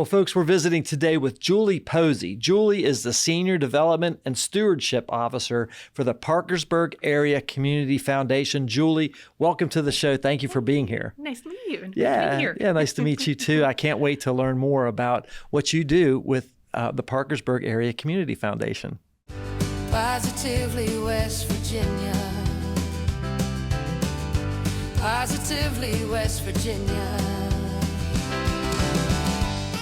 Well, folks, we're visiting today with Julie Posey. Julie is the Senior Development and Stewardship Officer for the Parkersburg Area Community Foundation. Julie, welcome to the show. Thank you for being here. Nice to meet you. And Yeah, good to be here. yeah, nice to meet you too. I can't wait to learn more about what you do with the Parkersburg Area Community Foundation. Positively West Virginia. Positively West Virginia.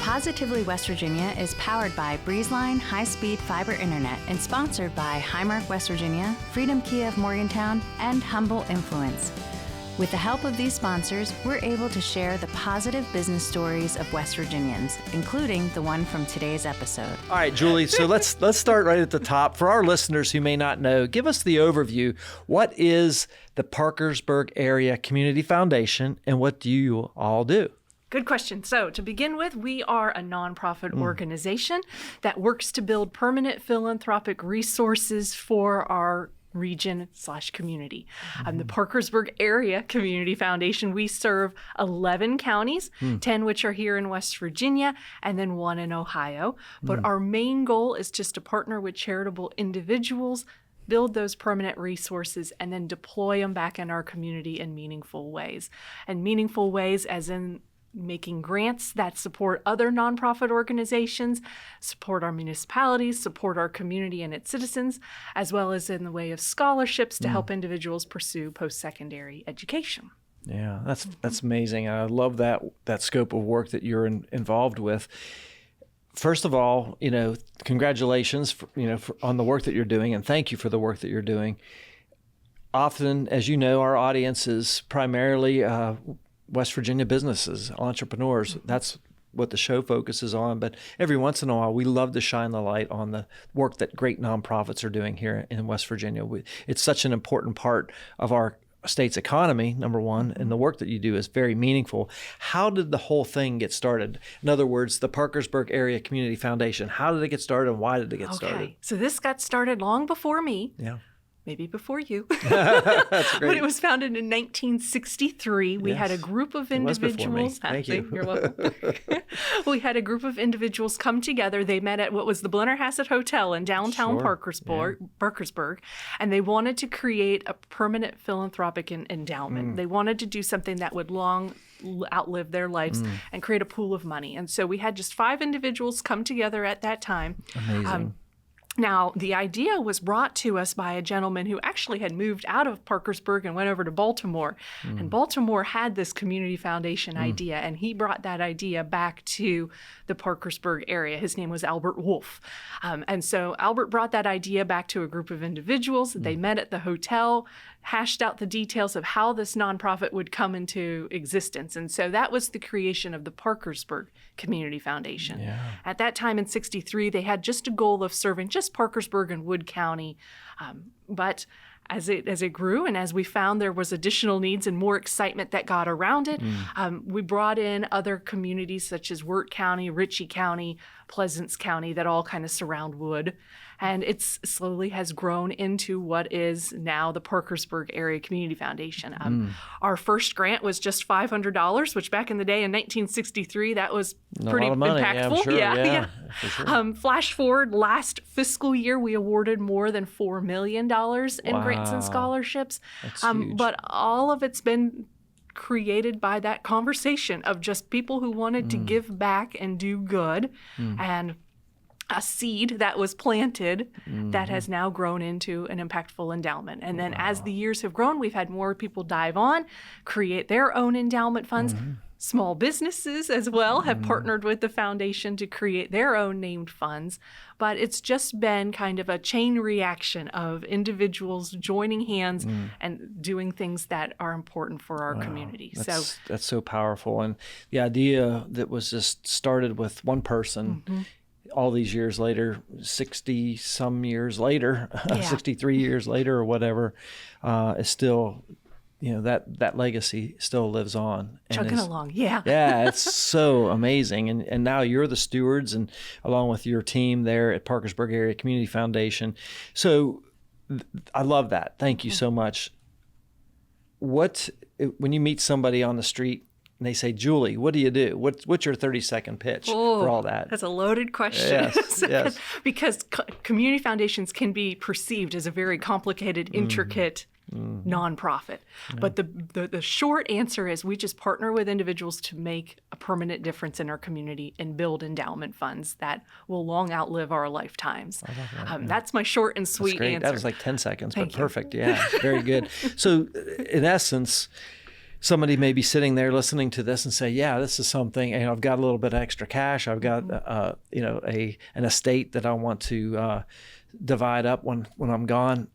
Positively West Virginia is powered by Breezeline high-speed fiber internet and sponsored by Highmark West Virginia, Freedom Kia of Morgantown, and Humble Influence. With the help of these sponsors, we're able to share the positive business stories of West Virginians, including the one from today's episode. All right, Julie, so let's start right at the top. For our listeners who may not know, give us the overview. What is the Parkersburg Area Community Foundation, and what do you all do? Good question. So to begin with, we are a nonprofit organization that works to build permanent philanthropic resources for our region/community. The Parkersburg Area Community Foundation, we serve 11 counties, 10 which are here in West Virginia, and then 1 in Ohio. But our main goal is just to partner with charitable individuals, build those permanent resources, and then deploy them back in our community in meaningful ways. And meaningful ways as in making grants that support other nonprofit organizations, support our municipalities, support our community and its citizens, as well as in the way of scholarships to help individuals pursue post-secondary education. Yeah, that's amazing. I love that scope of work that you're involved with. First of all, congratulations on the work that you're doing, and thank you for the work that you're doing. Often, as you know, our audience is primarily West Virginia businesses, entrepreneurs. That's what the show focuses on. But every once in a while, we love to shine the light on the work that great nonprofits are doing here in West Virginia. It's such an important part of our state's economy, number one, and the work that you do is very meaningful. How did the whole thing get started? In other words, the Parkersburg Area Community Foundation, how did it get started and why did it get started? So this got started long before me. Yeah. Maybe before you. That's great. But it was founded in 1963. We had a group of individuals. Thank you. You're welcome. We had a group of individuals come together. They met at what was the Blennerhassett Hotel in downtown Parkersburg, and they wanted to create a permanent philanthropic endowment. They wanted to do something that would long outlive their lives and create a pool of money. And so we had just 5 individuals come together at that time. Amazing. Now, the idea was brought to us by a gentleman who actually had moved out of Parkersburg and went over to Baltimore. And Baltimore had this community foundation idea, and he brought that idea back to the Parkersburg area. His name was Albert Wolf. And so Albert brought that idea back to a group of individuals. They met at the hotel, hashed out the details of how this nonprofit would come into existence. And so that was the creation of the Parkersburg Community Foundation. Yeah. At that time in 63, they had just a goal of serving just Parkersburg and Wood County. But as it grew and as we found there was additional needs and more excitement that got around it, we brought in other communities such as Wirt County, Ritchie County, Pleasants County that all kind of surround Wood. And it slowly has grown into what is now the Parkersburg Area Community Foundation. Our first grant was just $500, which back in the day in 1963, that was pretty impactful. Yeah, for sure. Flash forward, last fiscal year, we awarded more than $4 million in grants and scholarships. That's huge. But all of it's been created by that conversation of just people who wanted to give back and do good, and a seed that was planted that has now grown into an impactful endowment. And then as the years have grown, we've had more people dive on, create their own endowment funds. Small businesses as well have partnered with the foundation to create their own named funds. But it's just been kind of a chain reaction of individuals joining hands and doing things that are important for our community. That's so powerful. And the idea that was just started with one person, all these years later, 60 some years later, 63 years later or whatever, is still, that legacy still lives on. Chugging along, yeah. Yeah, it's so amazing. And now you're the stewards, and along with your team there at Parkersburg Area Community Foundation. So I love that. Thank you so much. When you meet somebody on the street and they say, Julie, what do you do? What's your 30-second pitch for all that? That's a loaded question. Yes. Because community foundations can be perceived as a very complicated, intricate nonprofit. But the short answer is we just partner with individuals to make a permanent difference in our community and build endowment funds that will long outlive our lifetimes. That's my short and sweet That's great. answer. That was like 10 seconds, Thank but you. perfect. Yeah, very good. So in essence, somebody may be sitting there listening to this and say, yeah, this is something, and I've got a little bit of extra cash. I've got, an estate that I want to divide up when I'm gone.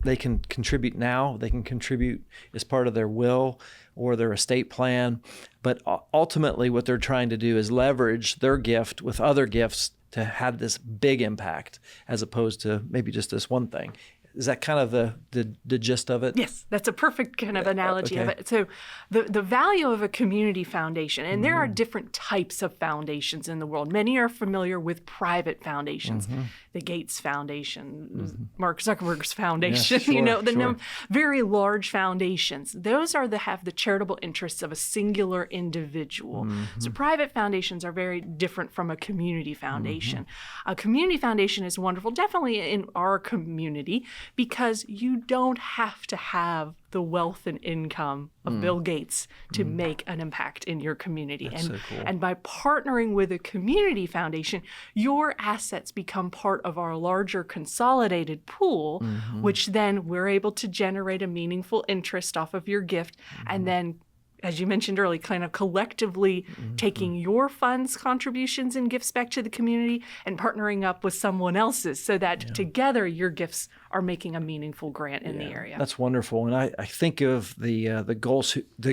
They can contribute now. They can contribute as part of their will or their estate plan. But ultimately, what they're trying to do is leverage their gift with other gifts to have this big impact, as opposed to maybe just this one thing. Is that kind of the gist of it? Yes, that's a perfect kind of analogy of it. So the value of a community foundation, and there are different types of foundations in the world. Many are familiar with private foundations, the Gates Foundation, Mark Zuckerberg's foundation, Yes, very large foundations. Those have the charitable interests of a singular individual. So private foundations are very different from a community foundation. A community foundation is wonderful, definitely in our community, because you don't have to have the wealth and income of Bill Gates to make an impact in your community. That's so cool. And by partnering with a community foundation, your assets become part of our larger consolidated pool, which then we're able to generate a meaningful interest off of your gift. And then, as you mentioned earlier, kind of collectively taking your funds, contributions, and gifts back to the community and partnering up with someone else's so that together your gifts are making a meaningful grant in the area. That's wonderful. And I think of the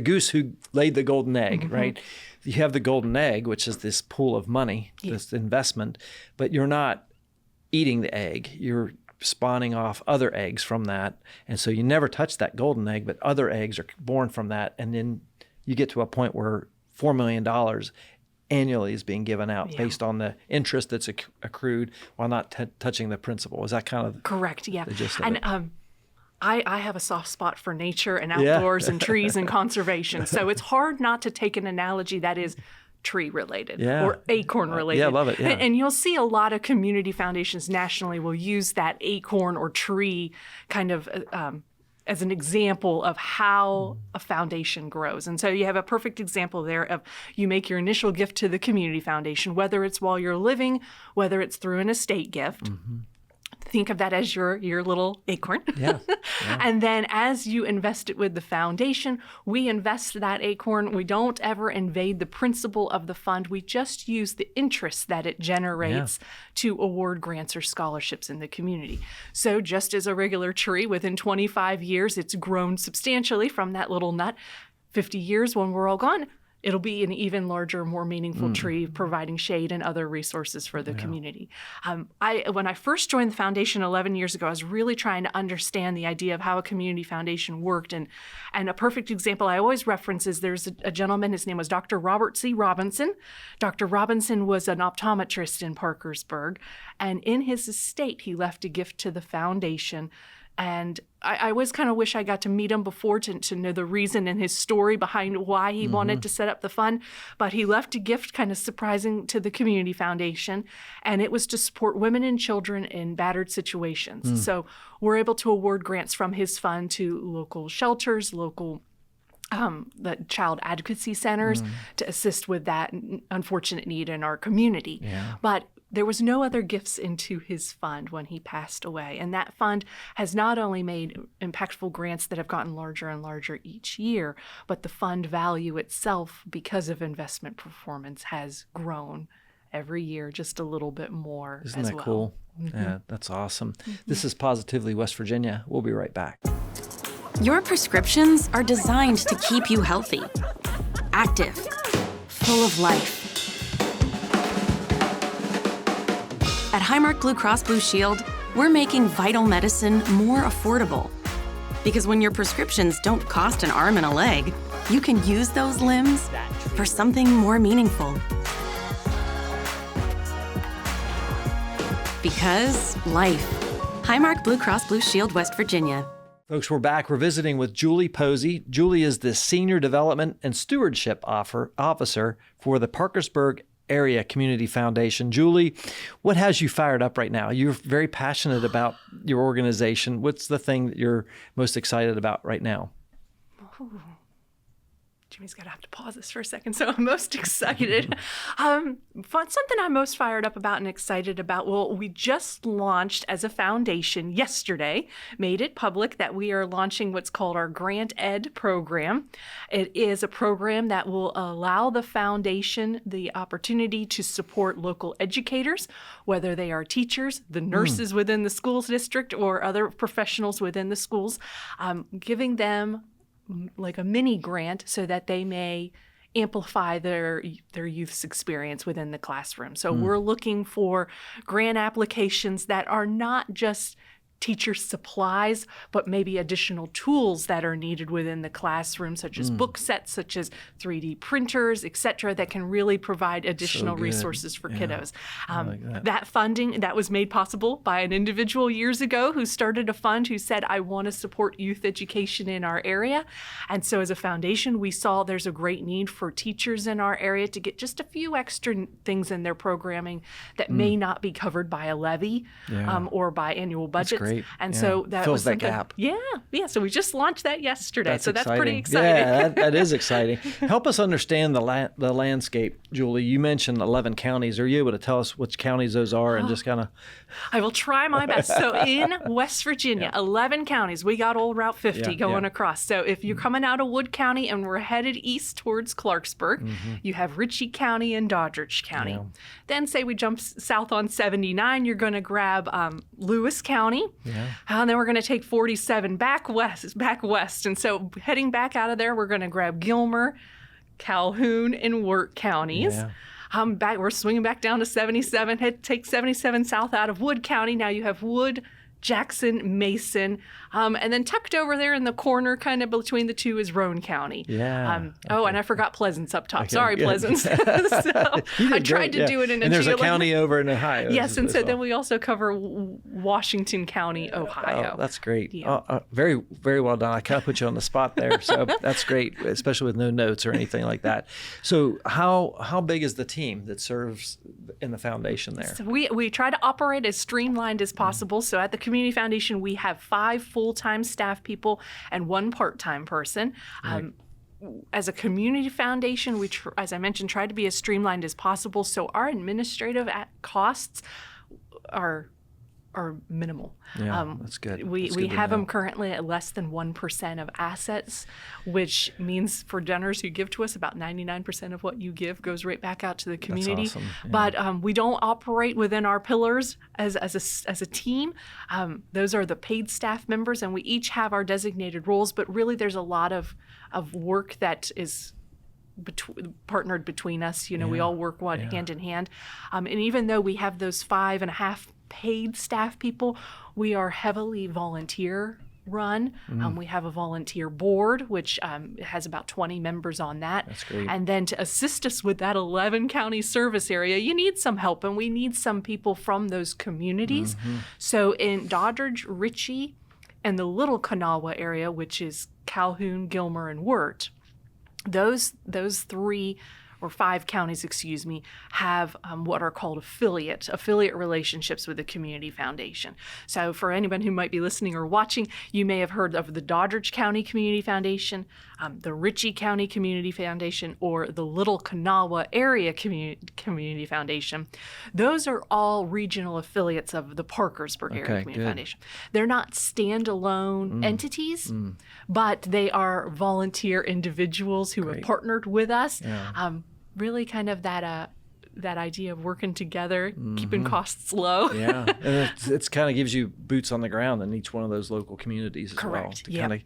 goose who laid the golden egg, right? You have the golden egg, which is this pool of money, this investment, but you're not eating the egg. You're spawning off other eggs from that. And so you never touch that golden egg, but other eggs are born from that. And then you get to a point where $4 million annually is being given out based on the interest that's accrued while not touching the principal. Is that kind of correct? Yeah. the gist of and it? I have a soft spot for nature and outdoors and trees and conservation. So it's hard not to take an analogy that is tree related or acorn related. Yeah, I love it. Yeah. And you'll see a lot of community foundations nationally will use that acorn or tree kind of as an example of how a foundation grows. And so you have a perfect example there of you make your initial gift to the community foundation, whether it's while you're living, whether it's through an estate gift. Think of that as your little acorn. Yeah. And then as you invest it with the foundation, we invest that acorn. We don't ever invade the principle of the fund. We just use the interest that it generates to award grants or scholarships in the community. So just as a regular tree, within 25 years, it's grown substantially from that little nut. 50 years when we're all gone, it'll be an even larger, more meaningful tree, providing shade and other resources for the community. When I first joined the foundation 11 years ago, I was really trying to understand the idea of how a community foundation worked. And a perfect example I always reference is there's a gentleman, his name was Dr. Robert C. Robinson. Dr. Robinson was an optometrist in Parkersburg. And in his estate, he left a gift to the foundation. And I always kind of wish I got to meet him before to know the reason and his story behind why he wanted to set up the fund. But he left a gift kind of surprising to the community foundation, and it was to support women and children in battered situations. So we're able to award grants from his fund to local shelters, local the child advocacy centers to assist with that unfortunate need in our community. But there was no other gifts into his fund when he passed away. And that fund has not only made impactful grants that have gotten larger and larger each year, but the fund value itself, because of investment performance, has grown every year just a little bit more. Isn't that cool? Yeah, that's awesome. This is Positively West Virginia. We'll be right back. Your prescriptions are designed to keep you healthy, active, full of life. At Highmark Blue Cross Blue Shield, we're making vital medicine more affordable. Because when your prescriptions don't cost an arm and a leg, you can use those limbs for something more meaningful. Because life. Highmark Blue Cross Blue Shield, West Virginia. Folks, we're back. We're visiting with Julie Posey. Julie is the Senior Development and Stewardship Officer for the Parkersburg Area Community Foundation. Julie, what has you fired up right now? You're very passionate about your organization. What's the thing that you're most excited about right now? Jimmy's going to have to pause this for a second. So I'm most excited. Something I'm most fired up about and excited about. Well, we just launched as a foundation yesterday, made it public that we are launching what's called our Grant Ed program. It is a program that will allow the foundation the opportunity to support local educators, whether they are teachers, the nurses within the schools district, or other professionals within the schools, giving them like a mini grant so that they may amplify their youth's experience within the classroom. So we're looking for grant applications that are not just teacher supplies, but maybe additional tools that are needed within the classroom, such as book sets, such as 3D printers, et cetera, that can really provide additional resources for kiddos. That funding, that was made possible by an individual years ago who started a fund who said, I want to support youth education in our area. And so as a foundation, we saw there's a great need for teachers in our area to get just a few extra things in their programming that may not be covered by a levy or by annual budgets. Great. And so that fills was that gap. Yeah. So we just launched that yesterday. That's That's pretty exciting. Yeah, that is exciting. Help us understand the landscape, Julie. You mentioned 11 counties. Are you able to tell us which counties those are and just kind of? I will try my best. So in West Virginia, 11 counties. We got old Route 50 going across. So if you're coming out of Wood County and we're headed east towards Clarksburg, you have Ritchie County and Doddridge County. Yeah. Then say we jump south on 79, you're going to grab Lewis County. And then we're going to take 47 back west. And so heading back out of there, we're going to grab Gilmer, Calhoun, and Wirt counties. We're swinging back down to 77. Take 77 south out of Wood County. Now you have Wood, Jackson, Mason, and then tucked over there in the corner, kind of between the two, is Roane County. And I forgot Pleasance up top. Okay, Sorry, good. Pleasance. So I tried to do it in a And there's a county over in Ohio. Yes, and so then we also cover Washington County, Ohio. Oh, that's great. Very, very well done. I kind of put you on the spot there, so that's great, especially with no notes or anything like that. So how big is the team that serves in the foundation there? So we try to operate as streamlined as possible. So at the Community Foundation, we have 5 full-time staff people and 1 part-time person. As a community foundation, we, as I mentioned, try to be as streamlined as possible. So our administrative costs are minimal. That's good. We have them currently at less than 1% of assets, which means for donors who give to us, about 99% of what you give goes right back out to the community. That's awesome. But we don't operate within our pillars as a team. Those are the paid staff members, and we each have our designated roles. But really, there's a lot of work that is partnered between us. We all work hand in hand. And even though we have those 5.5 paid staff people, we are heavily volunteer run. We have a volunteer board, which has about 20 members on that. That's great. And then to assist us with that 11 county service area, you need some help, and we need some people from those communities. So in Doddridge, Ritchie, and the Little Kanawha area, which is Calhoun, Gilmer, and Wirt, those 3 or 5 counties, have what are called affiliate relationships with the Community Foundation. So for anyone who might be listening or watching, you may have heard of the Doddridge County Community Foundation, the Ritchie County Community Foundation, or the Little Kanawha Area Community Foundation. Those are all regional affiliates of the Parkersburg Area Community Foundation. They're not standalone entities, but they are volunteer individuals who have partnered with us. Really kind of that idea of working together, keeping costs low. And it's kind of gives you boots on the ground in each one of those local communities as well, to kind of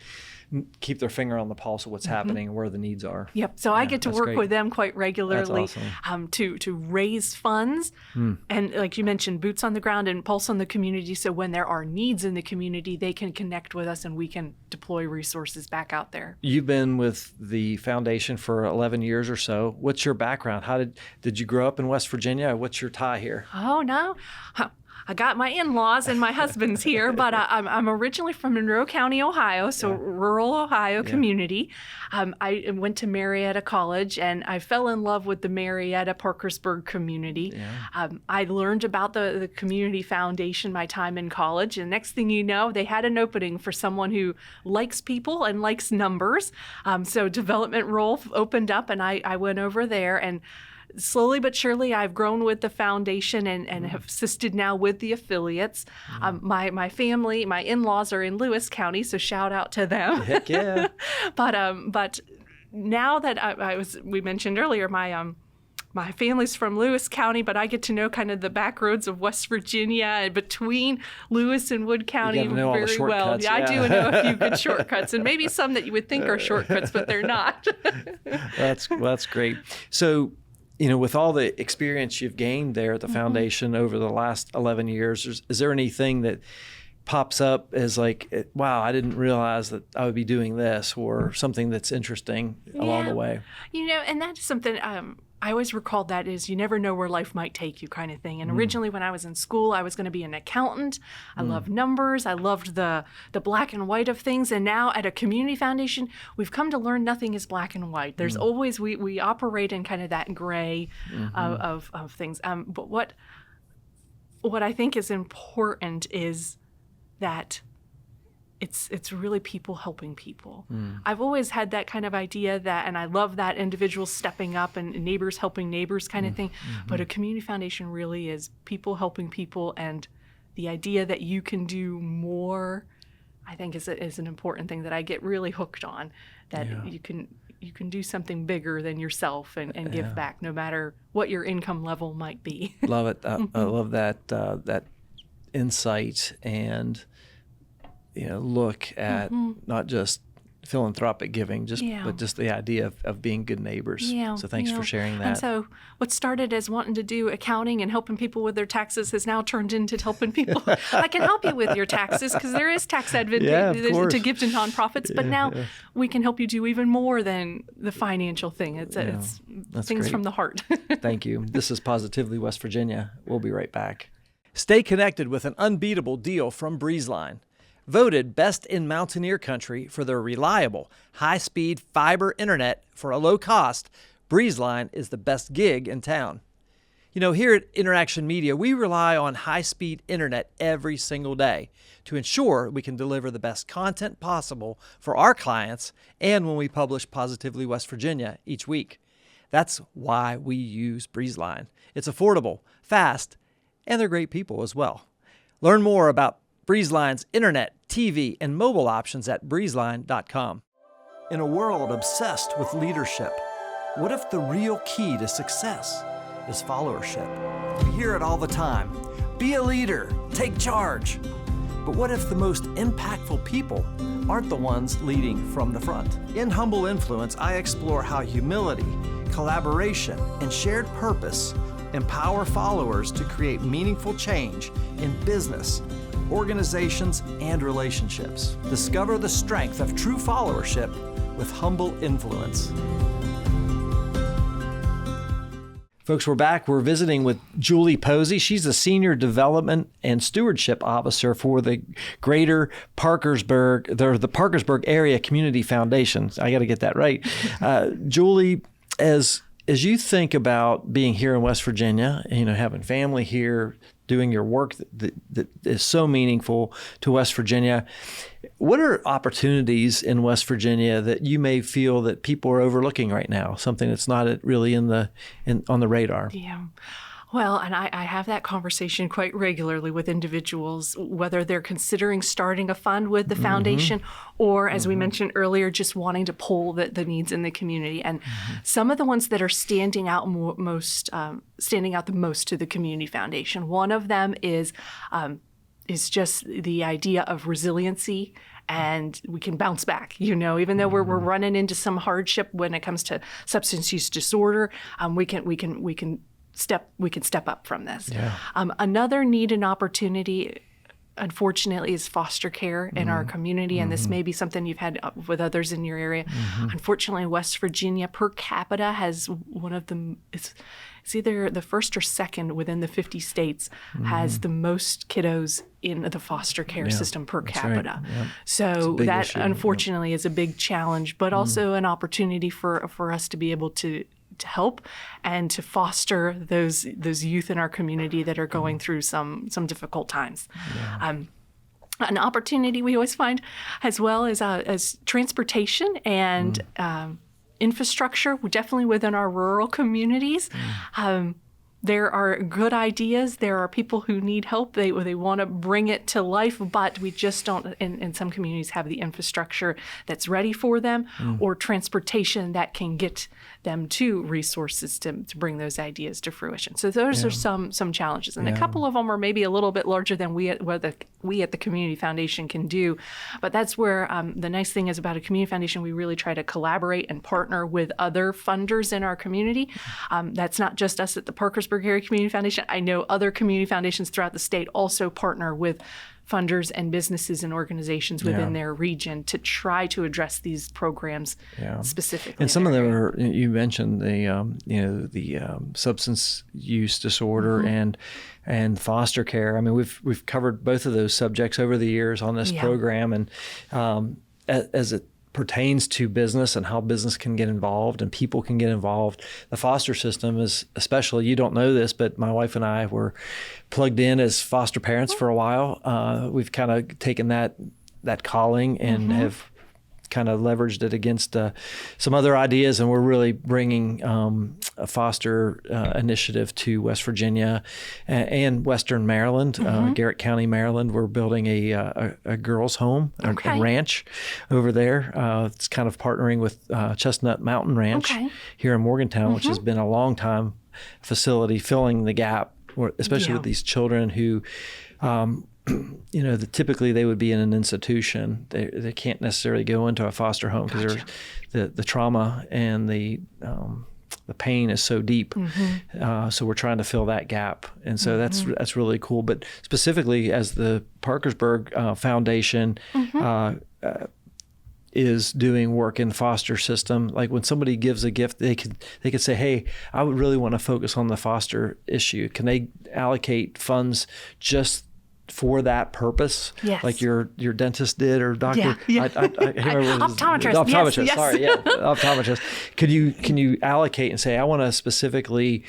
keep their finger on the pulse of what's happening and where the needs are. So I get to work great. with them quite regularly. That's awesome. To raise funds, and like you mentioned, boots on the ground and pulse on the community. So when there are needs in the community, they can connect with us and we can deploy resources back out there. You've been with the foundation for 11 years or so. What's your background? How did you grow up up in West Virginia? What's your tie here? Oh, no. I got my in-laws and my husband's here, but I'm originally from Monroe County, Ohio, so rural Ohio community. I went to Marietta College, and I fell in love with the Marietta Parkersburg community. Yeah. I learned about the Community Foundation my time in college, and next thing you know, they had an opening for someone who likes people and likes numbers. So development role opened up, and I went over there, and slowly but surely, I've grown with the foundation and have assisted now with the affiliates. My family, my in-laws are in Lewis County, so shout out to them. Heck yeah. But now that we mentioned earlier, my family's from Lewis County, but I get to know kind of the back roads of West Virginia and between Lewis and Wood County know all the very well. shortcuts, Yeah, I do know a few good shortcuts, and maybe some that you would think are shortcuts, but they're not. That's great. So, with all the experience you've gained there at the foundation over the last 11 years, is there anything that pops up as like, wow, I didn't realize that I would be doing this, or something that's interesting along the way? And that's something I always recalled, that is, you never know where life might take you, kind of thing. And originally when I was in school, I was going to be an accountant. I loved numbers. I loved the black and white of things. And now at a community foundation, we've come to learn nothing is black and white. There's always, we operate in kind of that gray of things. But what I think is important is that it's really people helping people. I've always had that kind of idea and I love that individuals stepping up and neighbors helping neighbors kind of thing. But a community foundation really is people helping people, and the idea that you can do more, I think is an important thing that I get really hooked on. That you can do something bigger than yourself and give back, no matter what your income level might be. Love it. I love that insight and look at not just philanthropic giving, but just the idea of being good neighbors. So thanks for sharing that. And so what started as wanting to do accounting and helping people with their taxes has now turned into helping people. I can help you with your taxes because there is tax advantage to give to nonprofits, but now we can help you do even more than the financial thing. It's things great. from the heart. Thank you. This is Positively West Virginia. We'll be right back. Stay connected with an unbeatable deal from Breezeline. Voted best in Mountaineer Country for their reliable, high-speed fiber internet for a low cost, Breezeline is the best gig in town. Here at InnerAction Media, we rely on high-speed internet every single day to ensure we can deliver the best content possible for our clients and when we publish Positively West Virginia each week. That's why we use Breezeline. It's affordable, fast, and they're great people as well. Learn more about Breezeline's internet, TV, and mobile options at breezeline.com. In a world obsessed with leadership, what if the real key to success is followership? We hear it all the time. Be a leader, take charge. But what if the most impactful people aren't the ones leading from the front? In Humble Influence, I explore how humility, collaboration, and shared purpose empower followers to create meaningful change in business, organizations, and relationships. Discover the strength of true followership with Humble Influence. Folks, we're back. We're visiting with Julie Posey. She's the Senior Development and Stewardship Officer for the Greater Parkersburg, the Parkersburg Area Community Foundation. I got to get that right. Julie, as you think about being here in West Virginia, having family here, doing your work that is so meaningful to West Virginia, what are opportunities in West Virginia that you may feel that people are overlooking right now? Something that's not really on the radar. Yeah. Well, and I have that conversation quite regularly with individuals, whether they're considering starting a fund with the foundation or, as we mentioned earlier, just wanting to pull the needs in the community. And some of the ones that are standing out the most to the community foundation, one of them is just the idea of resiliency. And we can bounce back, even though we're running into some hardship when it comes to substance use disorder, we can step up from this. Yeah. Another need and opportunity, unfortunately, is foster care in our community, and this may be something you've had with others in your area. Unfortunately, West Virginia per capita has one of the it's it's either the first or second within the 50 states has the most kiddos in the foster care system per capita. Right. Yep. So that issue. unfortunately is a big challenge, but also an opportunity for us to be able to help and to foster those youth in our community that are going through some difficult times. An opportunity we always find, as well as transportation and infrastructure, definitely within our rural communities. There are good ideas. There are people who need help. They want to bring it to life, but we just don't, in some communities, have the infrastructure that's ready for them or transportation that can get them to resources to bring those ideas to fruition. So those are some challenges. And a couple of them are maybe a little bit larger than we at the Community Foundation can do. But that's where the nice thing is about a community foundation, we really try to collaborate and partner with other funders in our community. That's not just us at the Parkersburg Area Community Foundation. I know other community foundations throughout the state also partner with funders and businesses and organizations within their region to try to address these programs specifically. And some of them are, you mentioned the substance use disorder and foster care. I mean, we've covered both of those subjects over the years on this program, and as it pertains to business and how business can get involved and people can get involved. The foster system is, especially, you don't know this, but my wife and I were plugged in as foster parents for a while. We've kind of taken that calling and have kind of leveraged it against some other ideas, and we're really bringing a foster initiative to West Virginia and Western Maryland, Garrett County, Maryland. We're building a girls' home, a ranch over there. It's kind of partnering with Chestnut Mountain Ranch here in Morgantown, which has been a long time facility filling the gap, especially with these children who typically they would be in an institution. They can't necessarily go into a foster home because the trauma and the pain is so deep. So we're trying to fill that gap, and so that's really cool. But specifically, as the Parkersburg Foundation is doing work in the foster system, like when somebody gives a gift, they could say, "Hey, I would really want to focus on the foster issue. Can they allocate funds just for that purpose?" Yes. Like your dentist did, or doctor. Yeah. I can't remember. Optometrist. Yes. Sorry, optometrist. Can you allocate and say, I want to specifically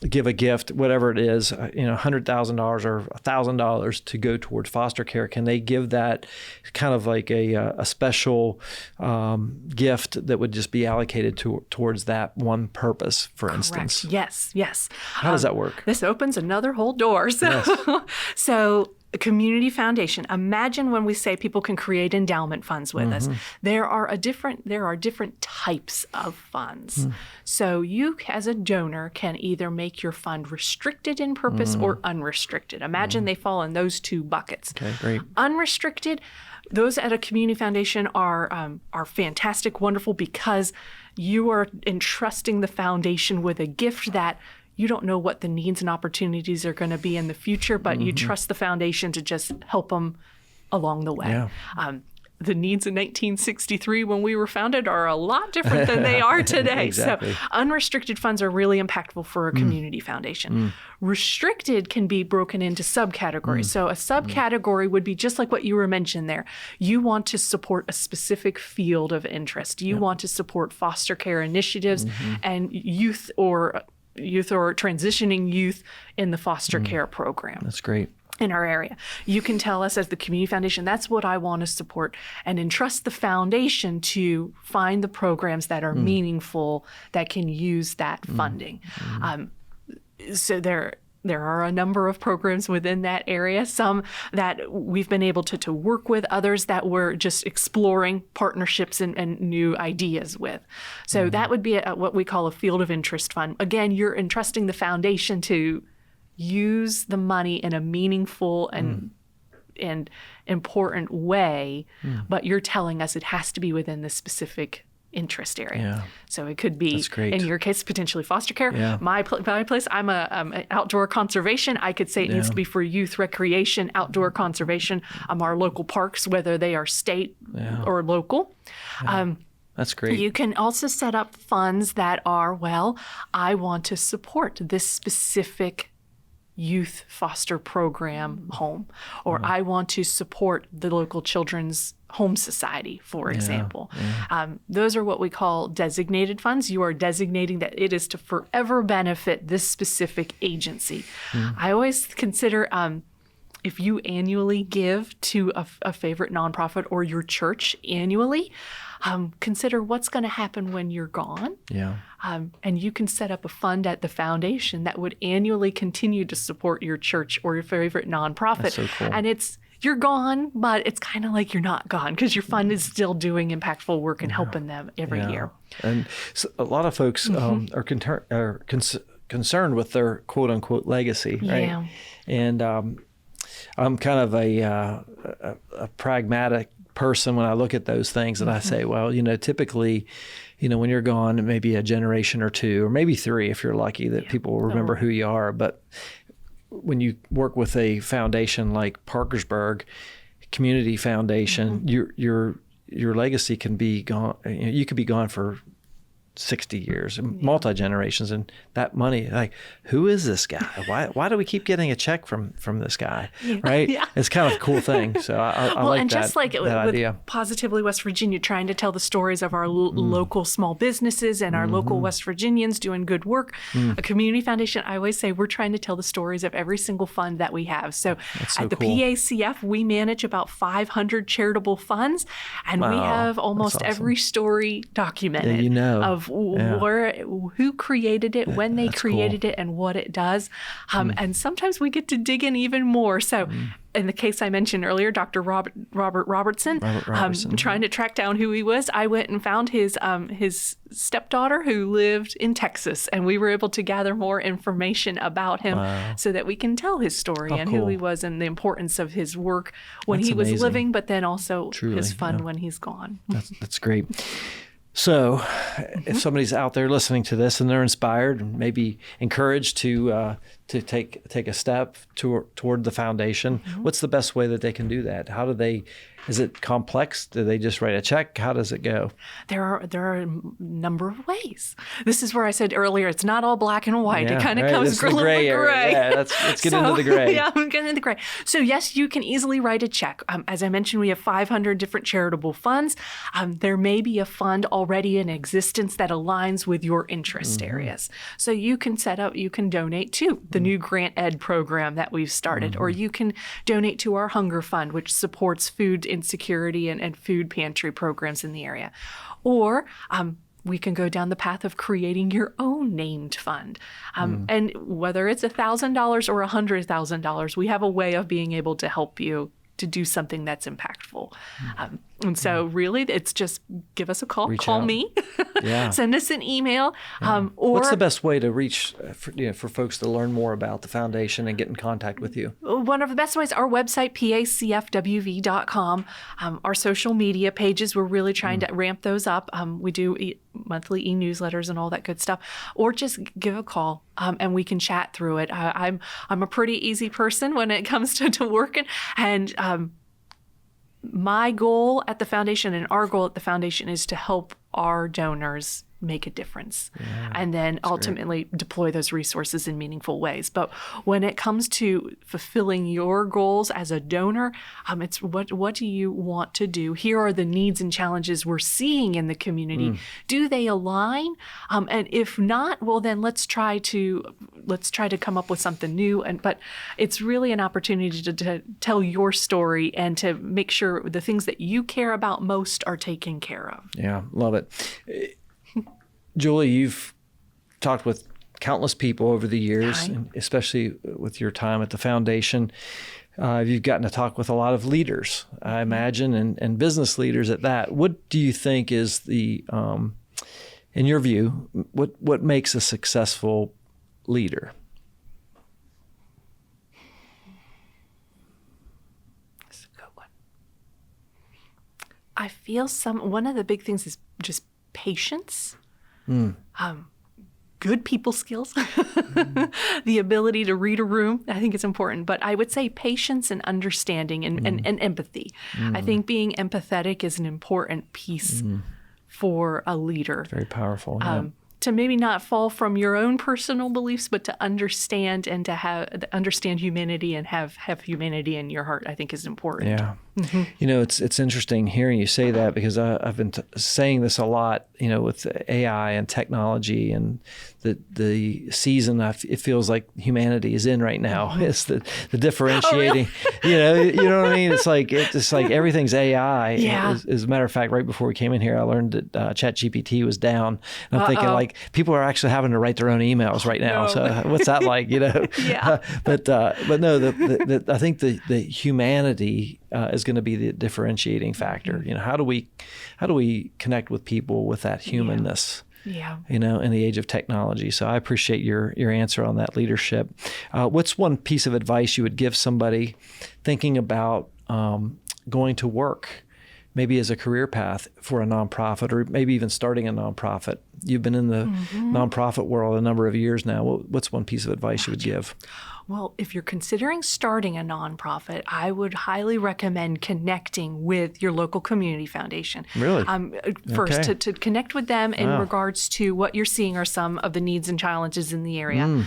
give a gift, whatever it is, $100,000 or $1,000 to go towards foster care? Can they give that kind of like a special gift that would just be allocated towards that one purpose, for instance? Yes. How does that work? This opens another whole door. So a community foundation, imagine when we say people can create endowment funds with us, there are different types of funds. So you as a donor can either make your fund restricted in purpose or unrestricted. Imagine they fall in those two buckets. Okay, great. Unrestricted, those at a community foundation are fantastic, wonderful, because you are entrusting the foundation with a gift that you don't know what the needs and opportunities are going to be in the future, but you trust the foundation to just help them along the way. Yeah. The needs in 1963 when we were founded are a lot different than they are today. Exactly. So unrestricted funds are really impactful for a community foundation. Restricted can be broken into subcategories. So a subcategory would be just like what you were mentioning there. You want to support a specific field of interest. You want to support foster care initiatives and youth or transitioning youth in the foster care program. That's great. In our area. You can tell us as the community foundation, that's what I want to support, and entrust the foundation to find the programs that are meaningful that can use that funding. So there are a number of programs within that area, some that we've been able to work with, others that we're just exploring partnerships and new ideas with. So that would be what we call a field of interest fund. Again, you're entrusting the foundation to use the money in a meaningful and important way, but you're telling us it has to be within the specific interest area. Yeah. So it could be, That's great. in your case, potentially foster care. Yeah. My place, I'm an outdoor conservation. I could say it needs to be for youth recreation, outdoor conservation. Our local parks, whether they are state or local. That's great. You can also set up funds that are, well, I want to support this specific youth foster program home, or I want to support the local children's home society, for example. Those are what we call designated funds. You are designating that it is to forever benefit this specific agency. I always consider if you annually give to a favorite nonprofit or your church annually, consider what's going to happen when you're gone. Yeah. And you can set up a fund at the foundation that would annually continue to support your church or your favorite nonprofit. That's so cool. And you're gone, but it's kind of like you're not gone because your fund is still doing impactful work and helping them every year. And so a lot of folks are concerned with their quote unquote legacy, right? Yeah. And I'm kind of a pragmatic person when I look at those things, and I say, well, typically, when you're gone, maybe a generation or two, or maybe three, if you're lucky, that people will remember who you are. But when you work with a foundation like Parkersburg Community Foundation, your legacy can be gone. You could be gone for 60 years, multi-generations, and that money, like, who is this guy? Why do we keep getting a check from this guy, right? It's kind of a cool thing. So I like and that, just like that with idea. Positively West Virginia, trying to tell the stories of our local small businesses and our local West Virginians doing good work. A community foundation, I always say we're trying to tell the stories of every single fund that we have. So at the cool. PACF, we manage about 500 charitable funds, and we have almost awesome. every story documented of who created it, when they created it, and what it does. And sometimes we get to dig in even more. So in the case I mentioned earlier, Dr. Robert Robertson, trying to track down who he was, I went and found his stepdaughter who lived in Texas, and we were able to gather more information about him so that we can tell his story and who he was and the importance of his work when he was living, but then also his fun when he's gone. That's great. So if somebody's out there listening to this and they're inspired and maybe encouraged to take a step toward the foundation, what's the best way that they can do that? How do they, is it complex? Do they just write a check? How does it go? There are a number of ways. This is where I said earlier, it's not all black and white. It kind of comes a little bit gray. Yeah, let's get into the gray. Yeah, I'm getting into the gray. So yes, you can easily write a check. As I mentioned, we have 500 different charitable funds. There may be a fund already in existence that aligns with your interest areas. So you can donate to the new Grant Ed program that we've started, or you can donate to our Hunger Fund, which supports food insecurity and food pantry programs in the area. Or we can go down the path of creating your own named fund. And whether it's $1,000 or $100,000, we have a way of being able to help you to do something that's impactful. And so really, it's just give us a call, call me, send us an email. Or what's the best way to reach for folks to learn more about the foundation and get in contact with you? One of the best ways, our website, pacfwv.com, our social media pages, we're really trying to ramp those up. We do monthly e-newsletters and all that good stuff, or just give a call and we can chat through it. I'm a pretty easy person when it comes to working, and my goal at the foundation and our goal at the foundation is to help our donors make a difference and then ultimately deploy those resources in meaningful ways. But when it comes to fulfilling your goals as a donor, it's what do you want to do? Here are the needs and challenges we're seeing in the community. Do they align? And if not, well, then let's try to come up with something new. But it's really an opportunity to tell your story and to make sure the things that you care about most are taken care of. Yeah, love it. Julie, you've talked with countless people over the years, and especially with your time at the foundation. You've gotten to talk with a lot of leaders, I imagine, and business leaders at that. What do you think is in your view, what makes a successful leader? That's a good one. I feel one of the big things is just patience. Good people skills, the ability to read a room. I think it's important, but I would say patience and understanding and empathy. I think being empathetic is an important piece for a leader. Very powerful. Yeah. To maybe not fall from your own personal beliefs, but to understand and to understand humanity and have humanity in your heart, I think is important. Yeah. It's interesting hearing you say that, because I've been saying this a lot, with AI and technology and the season it feels like humanity is in right now. It's the differentiating, you know what I mean? It's like everything's AI. Yeah. As a matter of fact, right before we came in here, I learned that ChatGPT was down. And I'm thinking like people are actually having to write their own emails right now. No. So what's that like, Yeah. But no, I think the humanity is going to be the differentiating factor. How do we connect with people with that humanness? Yeah. In the age of technology. So I appreciate your answer on that leadership. What's one piece of advice you would give somebody thinking about going to work, maybe as a career path for a nonprofit, or maybe even starting a nonprofit? You've been in the nonprofit world a number of years now. What's one piece of advice you would give? Well, if you're considering starting a nonprofit, I would highly recommend connecting with your local community foundation. Really? First, Okay. to connect with them in regards to what you're seeing are some of the needs and challenges in the area.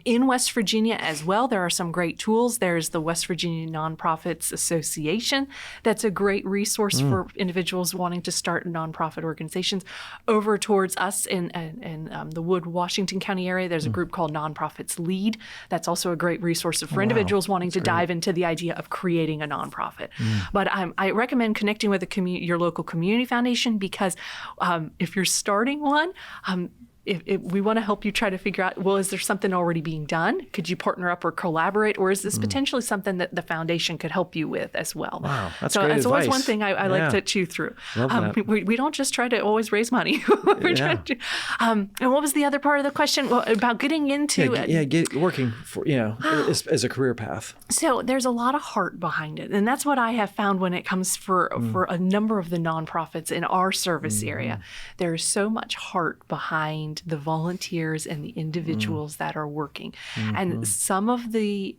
In West Virginia as well, there are some great tools. There's the West Virginia Nonprofits Association. That's a great resource for individuals wanting to start nonprofit organizations. Over towards us in the Wood, Washington County area, there's a group called Nonprofits Lead. That's also a great resource for individuals wanting to dive into the idea of creating a nonprofit. But I recommend connecting with your local community foundation, because if you're starting one, if we want to help you try to figure out, well, is there something already being done? Could you partner up or collaborate? Or is this potentially something that the foundation could help you with as well? Wow, that's great That's always advice. one thing I like to chew through. Love that. We don't just try to always raise money. We're trying to, and what was the other part of the question? Well, about getting into working for as a career path. So there's a lot of heart behind it. And that's what I have found when it comes for a number of the nonprofits in our service area. There's so much heart behind the volunteers and the individuals that are working. And some of the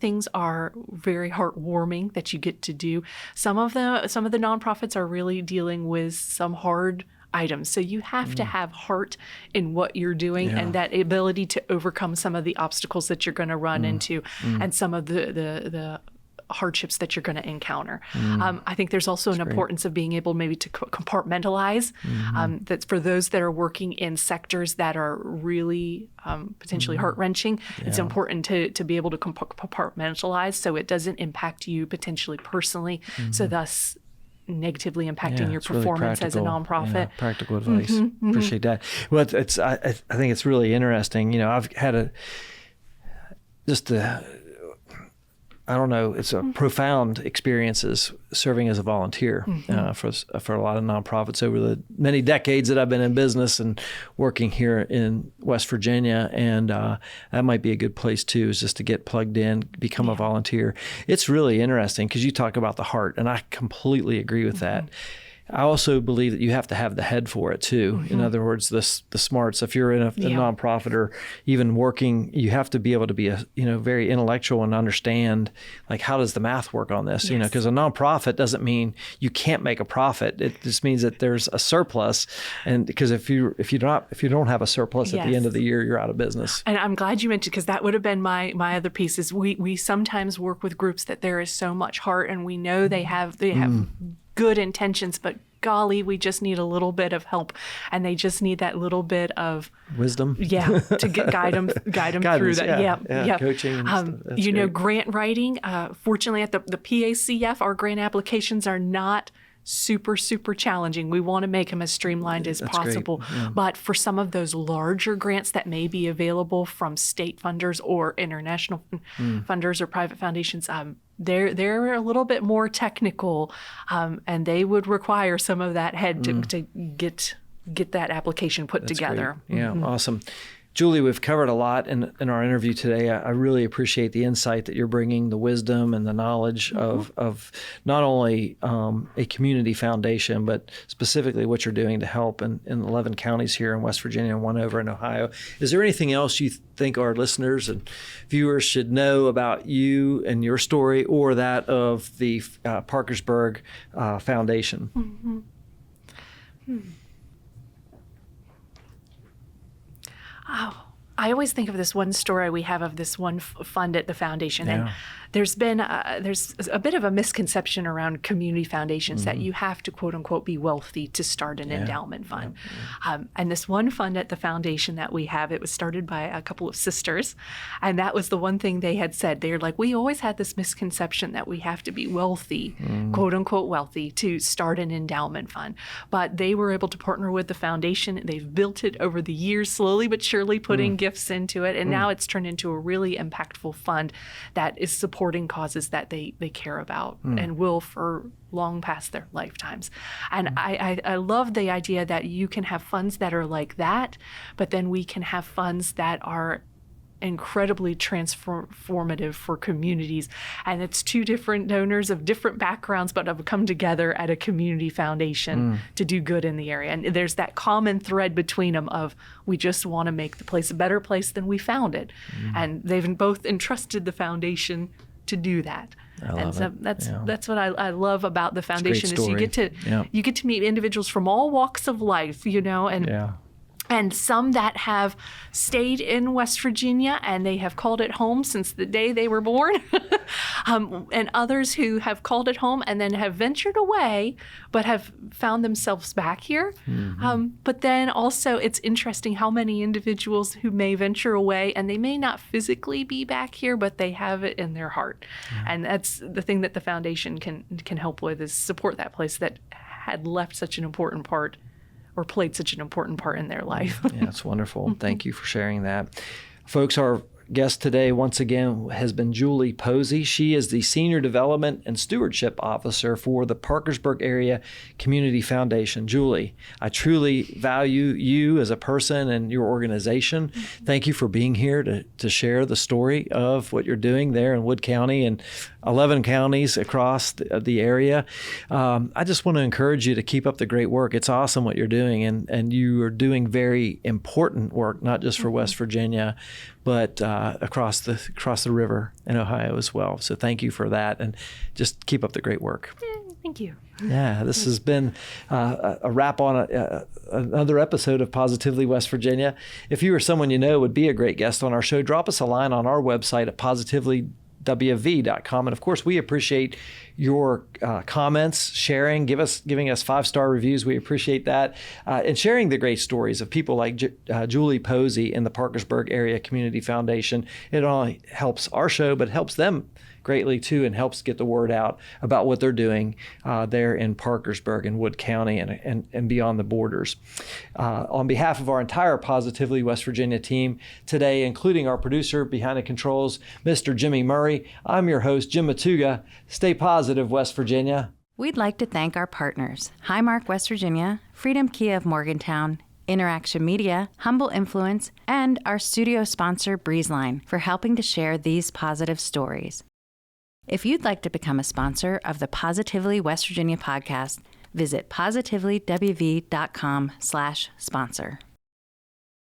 things are very heartwarming that you get to do. Some of the nonprofits are really dealing with some hard items. So you have to have heart in what you're doing and that ability to overcome some of the obstacles that you're going to run into and some of the hardships that you're going to encounter. I think there's also an importance of being able maybe to compartmentalize. That's for those that are working in sectors that are really potentially heart-wrenching. It's important to be able to compartmentalize so it doesn't impact you potentially personally. So thus negatively impacting your performance as a nonprofit. Yeah, practical advice. Appreciate that. Well, I think it's really interesting. I've had it's a profound experiences serving as a volunteer for a lot of nonprofits over the many decades that I've been in business and working here in West Virginia. And that might be a good place too, is just to get plugged in, become a volunteer. It's really interesting because you talk about the heart, and I completely agree with that. I also believe that you have to have the head for it too. In other words, the smarts. If you're in a nonprofit or even working, you have to be able to be very intellectual and understand, like, how does the math work on this? Because a nonprofit doesn't mean you can't make a profit. It just means that there's a surplus, and because if you don't have a surplus at the end of the year, you're out of business. And I'm glad you mentioned, because that would have been my other piece. Is we sometimes work with groups that there is so much heart, and we know they have good intentions, but golly, we just need a little bit of help, and they just need that little bit of wisdom. To guide them through that. Coaching. Grant writing. Fortunately, at the PACF, our grant applications are not super challenging. We want to make them as streamlined as possible. But for some of those larger grants that may be available from state funders or international funders or private foundations, they're a little bit more technical, and they would require some of that head to get that application put together. Great. Yeah, awesome. Julie, we've covered a lot in our interview today. I really appreciate the insight that you're bringing, the wisdom and the knowledge of not only a community foundation, but specifically what you're doing to help in 11 counties here in West Virginia and one over in Ohio. Is there anything else you think our listeners and viewers should know about you and your story, or that of the Parkersburg Foundation? I always think of this one story we have of this one fund at the foundation, and there's been there's a bit of a misconception around community foundations that you have to quote unquote be wealthy to start an endowment fund. And this one fund at the foundation that we have, it was started by a couple of sisters, and that was the one thing they had said. They're like, we always had this misconception that we have to be wealthy, quote unquote wealthy, to start an endowment fund. But they were able to partner with the foundation. They've built it over the years, slowly but surely putting gifts into it, and now it's turned into a really impactful fund that is supporting causes that they care about and will for long past their lifetimes. And I love the idea that you can have funds that are like that, but then we can have funds that are incredibly transformative for communities. And it's two different donors of different backgrounds, but have come together at a community foundation to do good in the area. And there's that common thread between them of, we just want to make the place a better place than we found it. And they've both entrusted the foundation to do that. That's what I love about the foundation, is you get to meet individuals from all walks of life, and some that have stayed in West Virginia and they have called it home since the day they were born, and others who have called it home and then have ventured away but have found themselves back here. But then also it's interesting how many individuals who may venture away and they may not physically be back here, but they have it in their heart. And that's the thing that the foundation can help with, is support that place that had left such an important part, or played such an important part in their life. Yeah, it's wonderful. Thank you for sharing that. Folks, our guest today, once again, has been Julie Posey. She is the Senior Development and Stewardship Officer for the Parkersburg Area Community Foundation. Julie, I truly value you as a person and your organization. Thank you for being here to share the story of what you're doing there in Wood County and 11 counties across the area. I just want to encourage you to keep up the great work. It's awesome what you're doing, and you are doing very important work, not just for West Virginia, but across the river in Ohio as well. So thank you for that, and just keep up the great work. Thank you. Yeah, this has been a wrap on another episode of Positively West Virginia. If you or someone you know would be a great guest on our show, drop us a line on our website at positively.wv.com. And of course, we appreciate your comments, sharing, giving us 5-star reviews. We appreciate that. And sharing the great stories of people like Julie Posey in the Parkersburg Area Community Foundation. It not only helps our show, but helps them greatly too, and helps get the word out about what they're doing there in Parkersburg and Wood County and beyond the borders. On behalf of our entire Positively West Virginia team today, including our producer behind the controls, Mr. Jimmy Murray, I'm your host, Jim Matuga. Stay positive, West Virginia. We'd like to thank our partners, Highmark West Virginia, Freedom Kia of Morgantown, InnerAction Media, Humble Influence, and our studio sponsor, Breezeline, for helping to share these positive stories. If you'd like to become a sponsor of the Positively West Virginia podcast, visit positivelywv.com/sponsor.